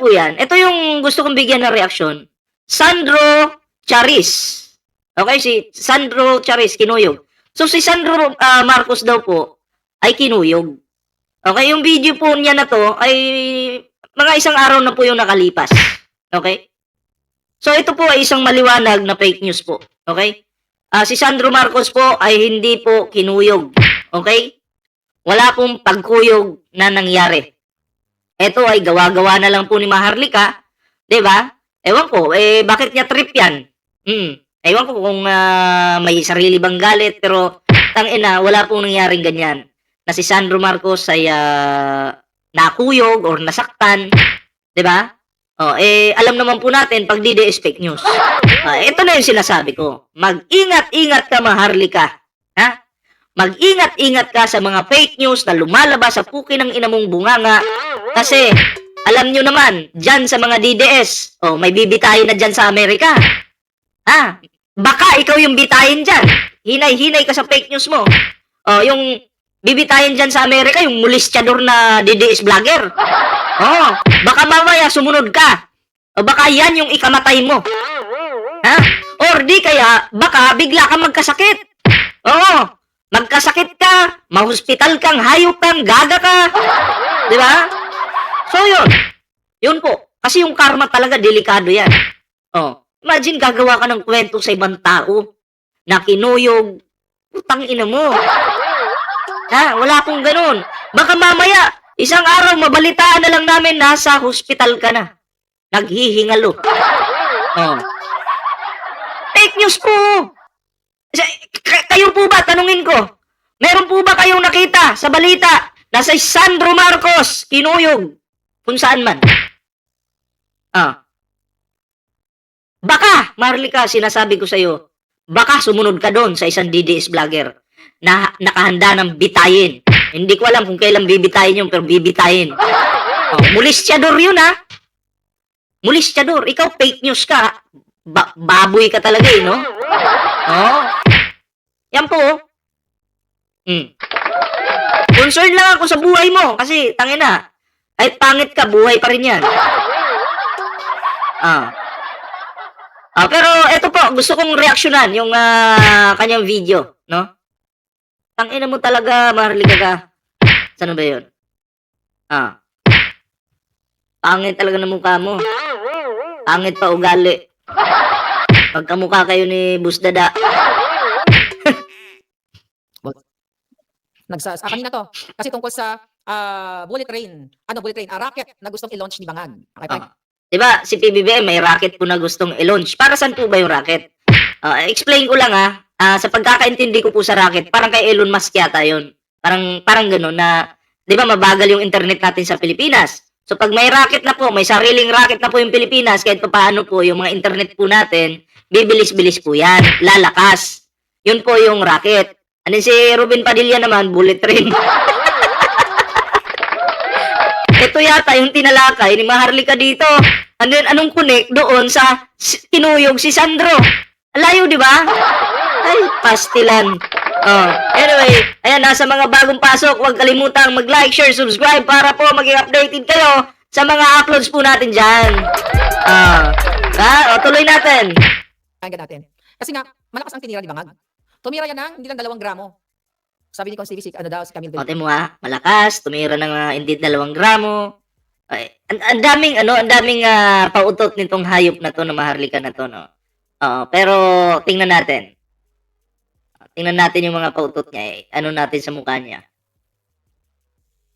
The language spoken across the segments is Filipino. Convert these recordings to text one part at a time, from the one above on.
po yan. Ito yung gusto kong bigyan ng reaksyon. Sandro Charis. Okay, si Sandro Charis, kinuyog. So, si Sandro Marcos daw po ay kinuyog. Okay, yung video po niya na to ay mga isang araw na po yung nakalipas. Okay? So, ito po ay isang maliwanag na fake news po. Okay? Si Sandro Marcos po ay hindi po kinuyog. Okay? Wala pong pagkuyog na nangyari. Ito ay gawa-gawa na lang po ni Maharlika, 'di ba? Ewan ko, bakit niya trip 'yan? Ewan ko kung may sarili bang galit, pero tangina, wala pong nangyaring ganyan. Na si Sandro Marcos ay nakuyog or nasaktan, 'di ba? Alam naman po natin pag DDS fake news. Ito na yung sinasabi ko. Mag-ingat-ingat ka, Maharlika. Ha? Mag-ingat-ingat ka sa mga fake news na lumalabas sa puki ng ina mong bunganga. Kasi, alam nyo naman, dyan sa mga DDS, may bibitayin na dyan sa Amerika. Ha? Baka ikaw yung bitayin dyan. Hinay-hinay ka sa fake news mo. Yung bibitayin dyan sa Amerika, yung mulistyador na DDS vlogger. Baka mamaya sumunod ka. O baka yan yung ikamatay mo. Ha? Or di kaya, baka bigla ka magkasakit. Magkasakit ka, mahospital kang, hayop kang, gaga ka. Di ba? So yun. Yun po. Kasi yung karma talaga, delikado yan. Imagine gagawa ka ng kwento sa ibang tao na kinuyog. Putang ina mo. Ha? Wala pong ganun. Baka mamaya, isang araw mabalitaan na lang namin nasa hospital ka na. Naghihingalo. Fake news po. Kayo po ba, tanungin ko, meron po ba kayong nakita sa balita na si Sandro Marcos kinuyog kung saan man? Baka, Marlica, sinasabi ko sa iyo, baka sumunod ka doon sa isang DDS vlogger na nakahanda ng bitayin. Hindi ko alam kung kailan bibitayin yun, pero bibitayin. Mulistyador yun, ha? Mulistyador. Ikaw, fake news ka. Baboy ka talaga, no? Yan po. Concern lang ako sa buhay mo. Kasi, tangina, kahit pangit ka, buhay pa rin yan. Pero, eto po, gusto kong reaksyonan yung kanyang video, no? Tangina mo talaga, Maharlika ka. Saan ba yun? Pangit talaga ng mukha mo. Pangit pa ugali. Pagkamukha kayo ni Busdada. Kanina to. Kasi tungkol sa bullet train. Bullet train? Rocket na gustong i-launch ni Bangag. Okay, fine. Diba, si PBBM may rocket po na gustong i-launch. Para saan po ba yung rocket? Explain ko lang sa pagkakaintindi ko po sa rocket, parang kay Elon Musk yata yun. Parang gano'n na, di ba mabagal yung internet natin sa Pilipinas. So pag may rocket na po, may sariling rocket na po yung Pilipinas, kahit paano po yung mga internet po natin, bibilis-bilis po yan, lalakas. Yun po yung rocket. Ano si Ruben Padilla naman, bullet train. Ito yata yung tinalakay ni Maharlika dito. And then, anong connect doon sa kinuyog si Sandro? Alayo, di ba? Ay, pastilan. Anyway, ayan, nasa mga bagong pasok, huwag kalimutang mag-like, share, subscribe para po maging updated kayo sa mga uploads po natin dyan. Tuloy natin. Pakinggan natin. Kasi nga, malakas ang tinira ni Bangag. Tumira yan ng hindi lang 2 gramo. Sabi ni Consivisik, si Camille Bell. Ote mo malakas, tumira ng hindi 2 gramo. Ang daming pautot nitong hayop na to, na Maharlika na to, no? Pero tingnan natin. Tingnan natin yung mga pautot niya, ano natin sa mukha niya.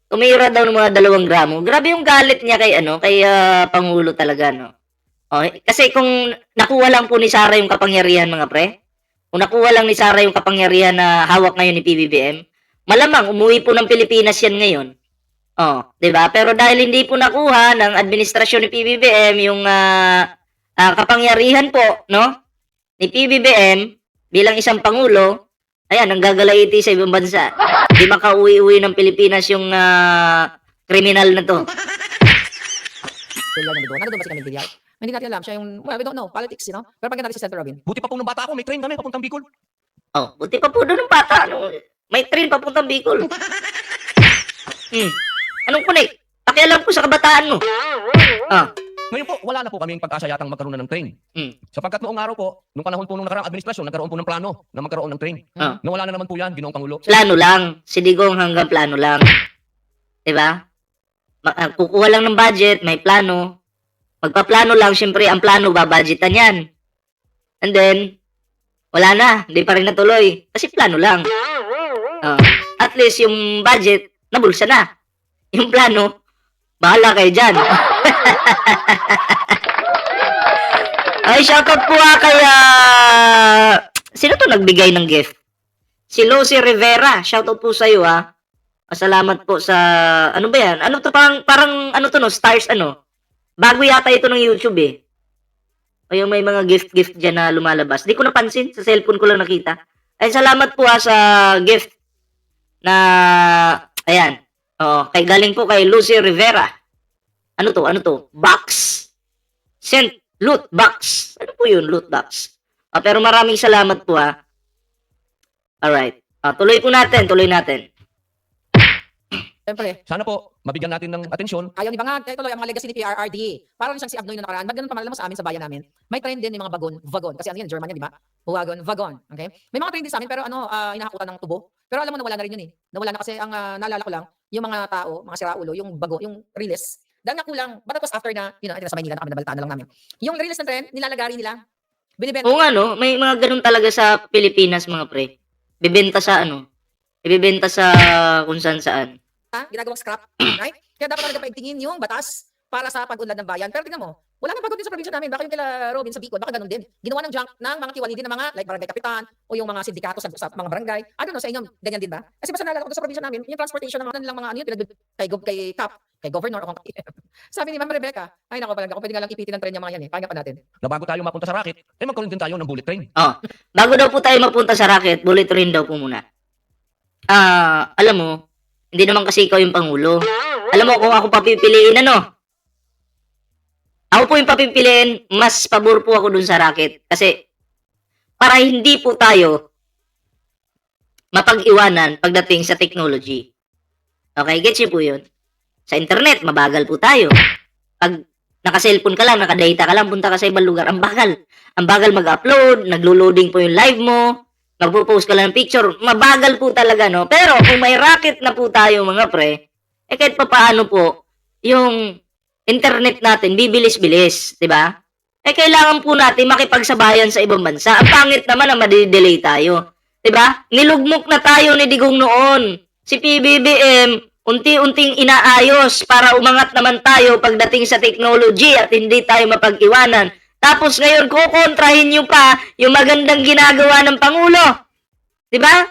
Tumira daw ng mga 2 gramo. Grabe yung galit niya kay Pangulo talaga, no? Kasi kung nakuha lang po ni Sara yung kapangyarihan, mga pre, kung nakuha lang ni Sara yung kapangyarihan na hawak ngayon ni PBBM, malamang umuwi po ng Pilipinas yan ngayon. 'Di ba? Pero dahil hindi po nakuha ng administrasyon ni PBBM yung kapangyarihan po, no? Ni PBBM bilang isang pangulo, ayan, nanggagalaiti sa ibang bansa. Hindi makauwi-uwi ng Pilipinas yung kriminal na to. Nandun ba si Camille Villar? Hindi natin alam siya yung, well, we don't know, politics, you know? Pero pagka natin si Senator Robin. Buti pa po nung bata ako, may train kami papuntang Bicol. Buti pa po doon ng bata. May train papuntang Bicol. Anong connect? Pakialam ko sa kabataan mo. Ngayon po, wala na po kaming pag-asa yatang magkaroon na ng train. Mm. Sapagkat noong araw po, nung panahon po nung nakaraang administrasyon, nagkaroon po ng plano na magkaroon ng train. Ah. Nawala na naman po yan, Ginoong Pangulo. Plano lang. Si Digong hanggang plano lang. Diba? Kukuha lang ng budget, may plano. Magpaplano lang, syempre, ang plano, babudgetan yan. And then, wala na. Hindi pa rin natuloy. Kasi plano lang. At least, yung budget, nabulsa na. Yung plano, bahala kayo dyan. Ay, shoutout po kay, sino to nagbigay ng gift? Si Lucy Rivera. Shoutout po sa'yo, ha. Salamat po sa, ano ba yan? Ano to, parang ano to, no? Stars, ano? Bago yata ito ng YouTube, eh. O yung may mga gift dyan na lumalabas. Di ko napansin. Sa cellphone ko lang nakita. Ay, salamat po, sa gift na, ayan. Kay galing po kay Lucy Rivera. Ano to? Box. Sent loot box. Ano po yun, loot box? Pero maraming salamat po, ha. Alright. Tuloy natin. Siyempre, Sana po, mabigyan natin ng atensyon. ayaw ni Bangag, tuloy ang mga legacy ni PRRD. Parang siyang si Abnoy na nakaraan. Ganun pa man alam mo sa amin sa bayan namin. May trend din yung mga vagon. Kasi ano yan, German yan, di ba? Wagon. Okay? May mga trend din sa amin, pero inahakutan ng tubo. Pero alam mo, nawala na rin yun eh. Nawala na kasi ang naalala ko lang, yung mga tao, mga siraulo, yung bago, yung release. Dahil nga kulang, but that was after na, ito sa Maynila na kami nabaltaan na lang namin. Yung release ng trend, nilalagari nila. Binibenta. Oo nga, no? May mga ganun talaga sa Pilipinas, mga pre. Ibebenta sa kung saan. Ginagawang scrap, right? Kaya dapat talaga paigtingin yung batas para sa pag-unlad ng bayan. Pero tingnan mo, wala nang pagod din sa probinsya namin. Baka yung kila Robin sa Bicol, baka ganun din. Ginawa ng junk ng mga kiwali din ng mga like barangay kapitan o yung mga sindikato sa mga barangay. I don't know, sa inyo, ganyan din ba? Kasi basta naalala ko sa probinsya namin, yung transportation ng mga ano yun, kay Cap, kay Governor o kay sabi ni Ma'am Rebecca, ay nako pala, ako pwede nga lang ipitin ng tren yung mga yan eh. Pakinggan pa natin. Na bago tayo mapunta sa racket, magkaroon din tayo ng bullet train. Bago daw po tayo mapunta sa racket, bullet train daw po muna. Alam mo, hindi naman kasi ikaw yung Pangulo. Alam mo, kung ako papipiliin, ako po yung papipiliin, mas pabor po ako dun sa racket. Kasi, para hindi po tayo mapag-iwanan pagdating sa technology. Okay, gets niyo po yun? Sa internet, mabagal po tayo. Pag naka-cellphone ka lang, naka-data ka lang, punta ka sa ibang lugar, ang bagal. Ang bagal mag-upload, naglo-loading po yung live mo, magpo-post ka lang ng picture, mabagal po talaga, no? Pero kung may racket na po tayo, mga pre, kahit pa paano po, yung internet natin, bibilis-bilis, di ba? Kailangan po natin makipagsabayan sa ibang bansa. Ang pangit naman na madidelay tayo. Di ba? Nilugmok na tayo ni Digong noon. Si PBBM, unti-unting inaayos para umangat naman tayo pagdating sa technology at hindi tayo mapag-iwanan. Tapos ngayon, kukontrahin nyo pa yung magandang ginagawa ng Pangulo. Diba?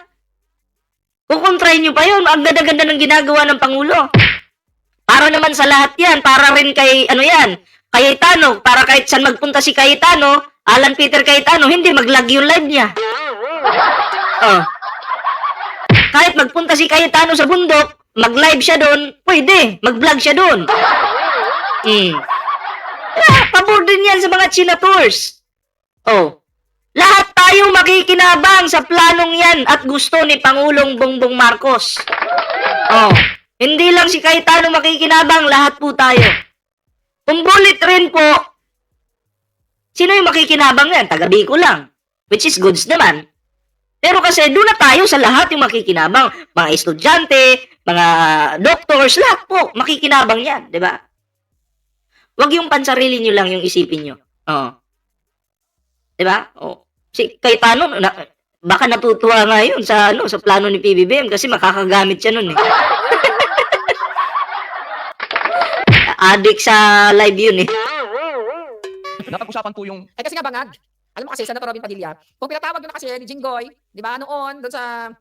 Kukontrahin nyo pa yun. Ang ganda-ganda ng ginagawa ng Pangulo. Para naman sa lahat yan. Para rin kay, Cayetano. Para kahit saan magpunta si Cayetano, Alan Peter Cayetano, hindi mag-lag yung live niya. Kahit magpunta si Cayetano sa bundok, mag-live siya doon, pwede. Mag-vlog siya doon. Pabor din yan sa mga Chinatours. Lahat tayo makikinabang sa planong yan at gusto ni Pangulong Bongbong Marcos. Hindi lang si Cayetano makikinabang, lahat po tayo. Kung bullet train po, sino yung makikinabang yan? Taga Bicol lang. Which is goods naman. Pero kasi doon na tayo sa lahat yung makikinabang. Mga estudyante, mga doctors, lahat po makikinabang yan. Diba? Wag yung pansarili nyo lang yung isipin nyo. Diba? Si Cayetano, baka natutuwa nga yun sa plano ni PBBM kasi makakagamit siya nun eh. Addict sa live yun eh. Napag-usapan po yung Kasi nga Bangag, alam mo kasi, Senator Robin Padilla, kung pinatawag doon na kasi ni Jinggoy, di ba, noon, doon sa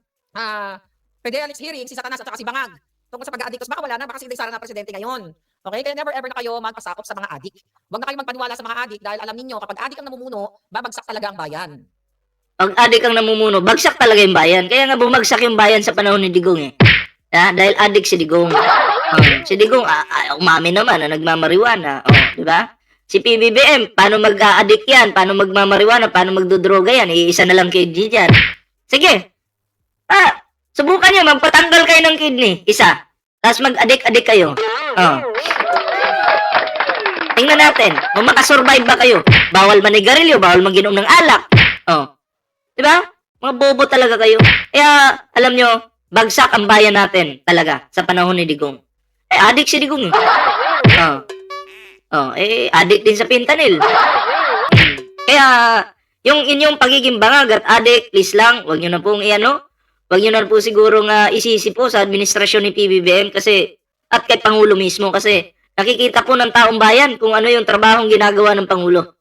Fidelix hearing, si Satanas at saka si Bangag, tungkol sa pag-aadictos, baka wala na, baka si Inday Sara na presidente ngayon. Okay? Kaya never ever na kayo magpasakop sa mga adik. Huwag na kayo magpaniwala sa mga adik dahil alam niyo kapag adik ang namumuno, babagsak talaga ang bayan. Pag adik ang namumuno, bagsak talaga yung bayan. Kaya nga bumagsak yung bayan sa panahon ni Digong eh. Dahil adik si Digong. Si Digong, umami naman na nagmamariwana. Di ba? Si PBBM, paano mag-a-addict yan? Paano magmamariwana? Paano magdodroga yan? Iisa na lang kidney dyan. Sige. Subukan nyo, magpatanggal kayo ng kidney. Isa. Tapos mag-addict-addict kayo. Tingnan natin, kung makasurvive ba kayo. Bawal manigarilyo, bawal maginom ng alak. Oh. Diba? Mga bobo talaga kayo. Kaya, alam nyo, bagsak ang bayan natin talaga sa panahon ni Digong. Adik si Digong. Adik din sa fentanyl. Kaya, yung inyong pagiging bangag at adik, please lang, wag nyo na pong wag nyo na po siguro nga isisi po sa administrasyon ni PBBM kasi, at kay Pangulo mismo kasi, nakikita po ng taong bayan kung ano yung trabahong ginagawa ng Pangulo.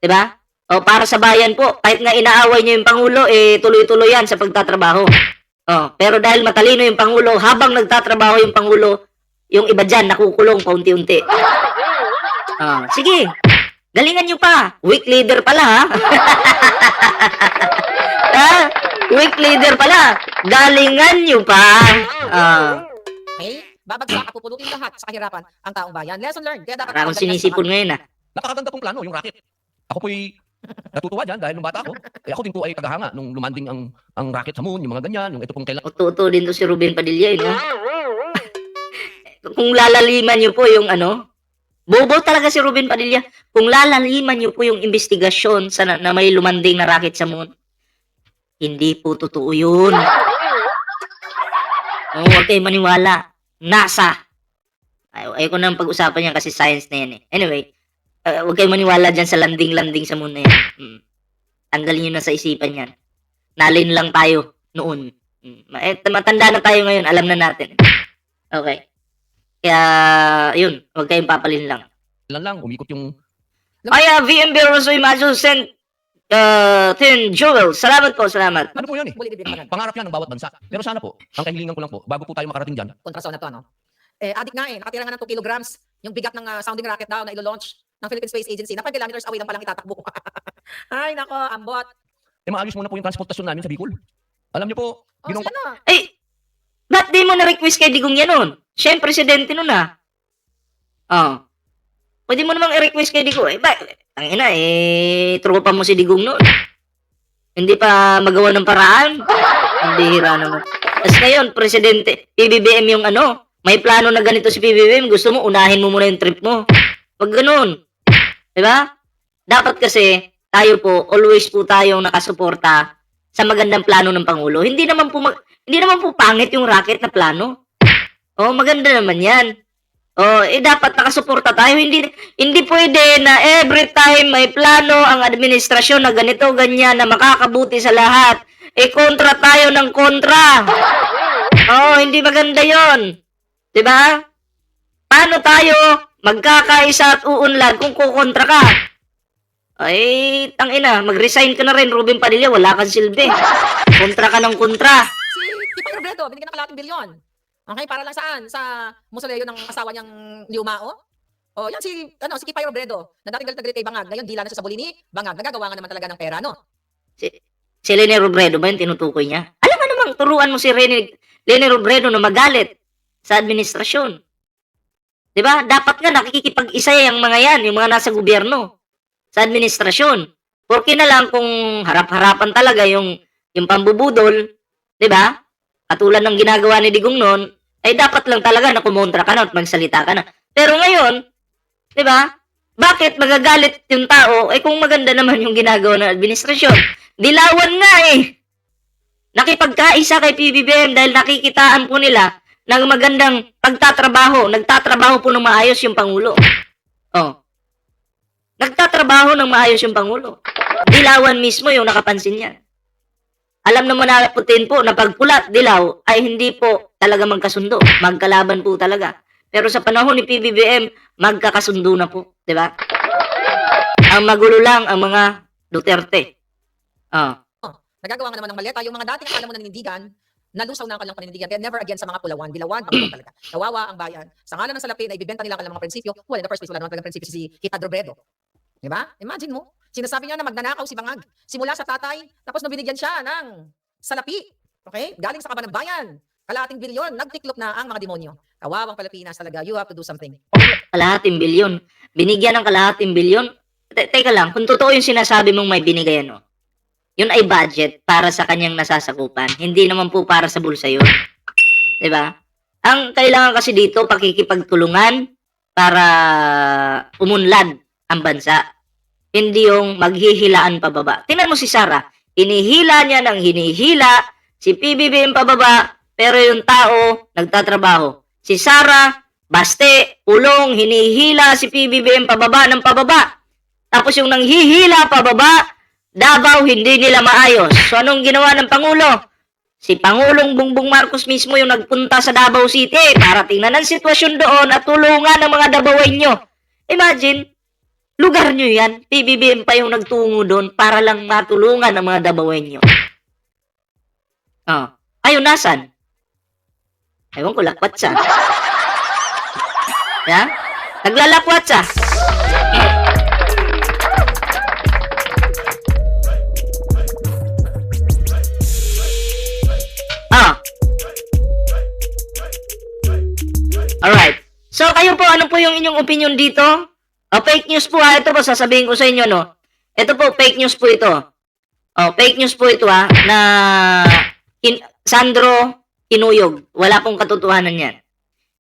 Diba? O para sa bayan po, kahit nga inaaway niyo yung Pangulo, tuloy-tuloy yan sa pagtatrabaho. Pero dahil matalino yung Pangulo, habang nagtatrabaho yung Pangulo, yung iba dyan nakukulong paunti-unti. Sige, galingan nyo pa. Weak leader pala, ha? Weak leader pala. Galingan nyo pa. Okay? Babagsak at pupulutin lahat sa kahirapan ang taong bayan. Lesson learned. Kaya dapat Para akong sinisipon ngayon, ha? Napakaganda pong plano, yung rocket. Ako po'y natutuwa dyan dahil nung bata ako. Ako din po ay tagahanga nung lumanding ang rocket sa moon, yung mga ganyan, yung ito pong kailan. Uto din to si Ruben Padilla, no? Kung lalaliman nyo po yung bobo talaga si Ruben Padilla. Kung lalaliman nyo po yung investigasyon na may lumanding na rocket sa moon, hindi po totoo yun. Huwag kayo maniwala. NASA. Ayoko nang pag-usapan yan kasi science na yan eh. Anyway, huwag kayo maniwala dyan sa landing sa moon na yan. Tanggalin nyo na sa isipan yan. Nalin lang tayo noon. Matanda na tayo ngayon, alam na natin. Okay. Kaya, yun, huwag kayong papalin lang. Ilan lang, umikot yung Kaya, VMB Rosoy Majo sent 10 jewel. Salamat po, salamat. ano po yan eh. Muli bibigyan ka na. Pangarap yan ng bawat bansa. Pero sana po, ang kahilingan ko lang po, bago po tayo makarating dyan, Kontrasyon na to, no? Adik nga nakatira nga ng 2 kilograms yung bigat ng sounding rocket daw na ilo-launch ng Philippine Space Agency. Na 5 kilometers away lang palang itatakbo. Ay, nako, ambot. maayos muna po yung transportasyon namin sa Bicol. Alam niyo po, Sila na. Ba't di mo na-request kay Digong yan nun? Siya yung presidente nun, ha? Pwede mo namang i-request kay Digong. Tropa mo si Digong nun. Hindi pa magawa ng paraan. Ang bihira naman. Tapos ngayon, presidente, PBBM yung may plano na ganito si PBBM, gusto mo, unahin mo muna yung trip mo. Wag ganun. Diba? Dapat kasi, tayo po, always po tayong nakasuporta sa magandang plano ng Pangulo. Hindi naman po pangit yung rocket na plano. Maganda naman yan. Dapat nakasuporta tayo. Hindi pwede na every time may plano ang administrasyon na ganito, ganyan, na makakabuti sa lahat, kontra tayo ng kontra. Hindi maganda yon. Diba? Paano tayo magkakaisa at uunlad kung kukontra ka? Tangina, mag-resign ka na rin, Ruben Padilla, wala kang silbi. Kontra ka ng kontra. Si Kipay Robredo, binigyan ng kalating bilyon. Okay, para lang saan? Sa musoleo ng asawa niyang Liumao? Yan si Kipay Robredo, na dating galit kay Bangag. Ngayon, dila na siya sa Bulini. Bangag, nagagawa nga naman talaga ng pera, no? Si Leni Robredo ba yung tinutukoy niya? Alam mo namang, turuan mo si Leni Robredo na magalit sa administrasyon. Diba? Dapat nga nakikipag-isa yung mga yan, yung mga nasa gobyerno, sa administrasyon. Porque na lang kung harap-harapan talaga yung pambubudol, diba? Katulad ng ginagawa ni Digong noon, dapat lang talaga na kumontra ka na at magsalita ka na. Pero ngayon, diba? Bakit magagalit yung tao kung maganda naman yung ginagawa ng administrasyon? Dilawan nga Nakipagkaisa kay PBBM dahil nakikitaan po nila ng magandang pagtatrabaho. Nagtatrabaho po ng maayos yung Pangulo. Nagtatrabaho ng maayos yung Pangulo. Dilawan mismo yung nakapansin yan. Alam naman na Putin po na pagpulat, dilaw, ay hindi po talaga magkasundo. Magkalaban po talaga. Pero sa panahon ni PBBM, magkakasundo na po. Diba? Ang magulo lang ang mga Duterte. Nagagawa nga naman ng maleta. Yung mga dating akala mo na nanindigan, nalusaw na ang kanilang paninindigan. Kaya never again sa mga pulawan. Dilawan, bagulan talaga. Kawawa ang bayan. Sa ngalan ng salapi na ibibenta nila ang kanilang mga prinsipyo. Well, in the first place, wala naman talagang prinsipyo si Kita Robredo. Diba? Imagine mo. Sinasabi niya na magnanakaw si Bangag. Simula sa tatay, tapos nabinigyan siya ng salapi. Okay? Galing sa kaban ng bayan. Kalahating bilyon, nagtiklop na ang mga demonyo. Kawawang Pilipinas talaga. You have to do something. Kalahating bilyon. Binigyan ng kalahating bilyon? Teka lang, kung totoo yung sinasabi mong may binigay yun ay budget para sa kanyang nasasakupan. Hindi naman po para sa bulsa yun. Diba? Ang kailangan kasi dito, pakikipagtulungan, para umunlad ang bansa. Hindi yung maghihilaan pababa. Tingnan mo si Sara, hinihila niya ng hinihila, si PBBM pababa, pero yung tao nagtatrabaho. Si Sara, baste, ulong, hinihila si PBBM pababa ng pababa. Tapos yung nanghihila pababa, Davao hindi nila maayos. So anong ginawa ng Pangulo? Si Pangulong Bongbong Marcos mismo yung nagpunta sa Davao City para tingnan ang sitwasyon doon at tulungan ng mga Davaoenyo. Imagine, lugar nyo yan, PBBM pa yung nagtungo doon para lang matulungan ang mga Davaoenyo. Oh, ayun, nasan? Ewan ko, lakwat siya. Ya? Naglalakwat siya. Ah. Alright. So, kayo po, ano po yung inyong opinion dito? Fake news po ha. Ito po, sasabihin ko sa inyo, no? Ito po, fake news po ito. Fake news po ito ha, na Sandro Kinuyog. Wala pong katotohanan yan.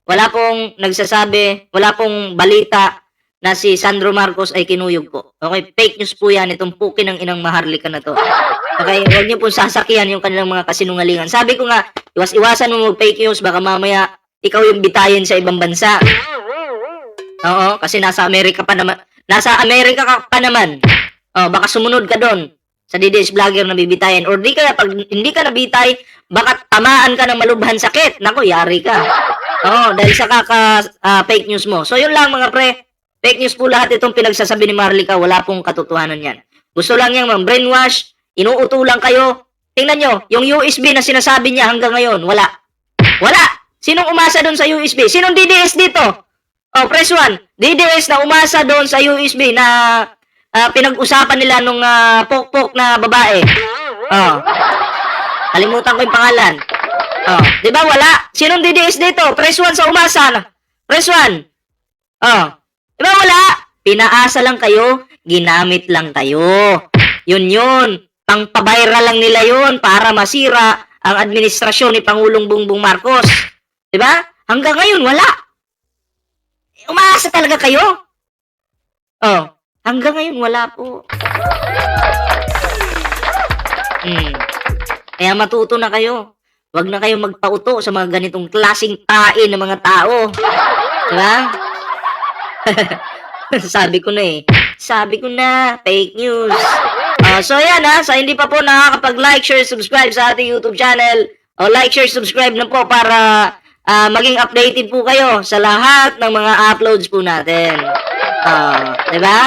Wala pong nagsasabi, wala pong balita na si Sandro Marcos ay kinuyog po. Okay, fake news po yan, itong pukin ng inang Maharlika na to. Okay, huwag niyo pong sasakyan yung kanilang mga kasinungalingan. Sabi ko nga, iwas-iwasan mo mag-fake news, baka mamaya ikaw yung bitayin sa ibang bansa. Oo, kasi nasa Amerika pa naman. Nasa Amerika ka pa naman. Baka sumunod ka doon sa DDS vlogger na bibitayin. Or di kaya, pag hindi ka nabitay, baka tamaan ka ng malubhan sakit. Naku, yari ka. Dahil sa fake news mo. So, yun lang mga pre. Fake news po lahat itong pinagsasabi ni Maharlika. Wala pong katotohanan yan. Gusto lang niyang brainwash. Inuuto lang kayo. Tingnan nyo, yung USB na sinasabi niya hanggang ngayon, wala. Wala! Sinong umasa doon sa USB? Sinong DDS dito? Press 1. DDS na umasa doon sa USB na pinag-usapan nila nung pok-pok na babae. Kalimutan ko yung pangalan. Di ba wala? Sinong DDS dito? Press 1 sa umasa. Press 1. Di ba wala? Pinaasa lang kayo, ginamit lang kayo. Yun. Pangpabayra lang nila yun para masira ang administrasyon ni Pangulong Bongbong Marcos. Di ba? Hanggang ngayon, wala. Umaasa talaga kayo? Hanggang ngayon, wala po. Kaya matuto na kayo. Huwag na kayong magpauto sa mga ganitong klaseng tain ng mga tao. Diba? Sabi ko na, fake news. So yan sa hindi pa po nakakapag-like, share, subscribe sa ating YouTube channel. Like, share, subscribe na po para maging updated po kayo sa lahat ng mga uploads po natin. Diba?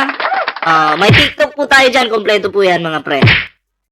May TikTok po tayo dyan, kompleto po yan mga pre.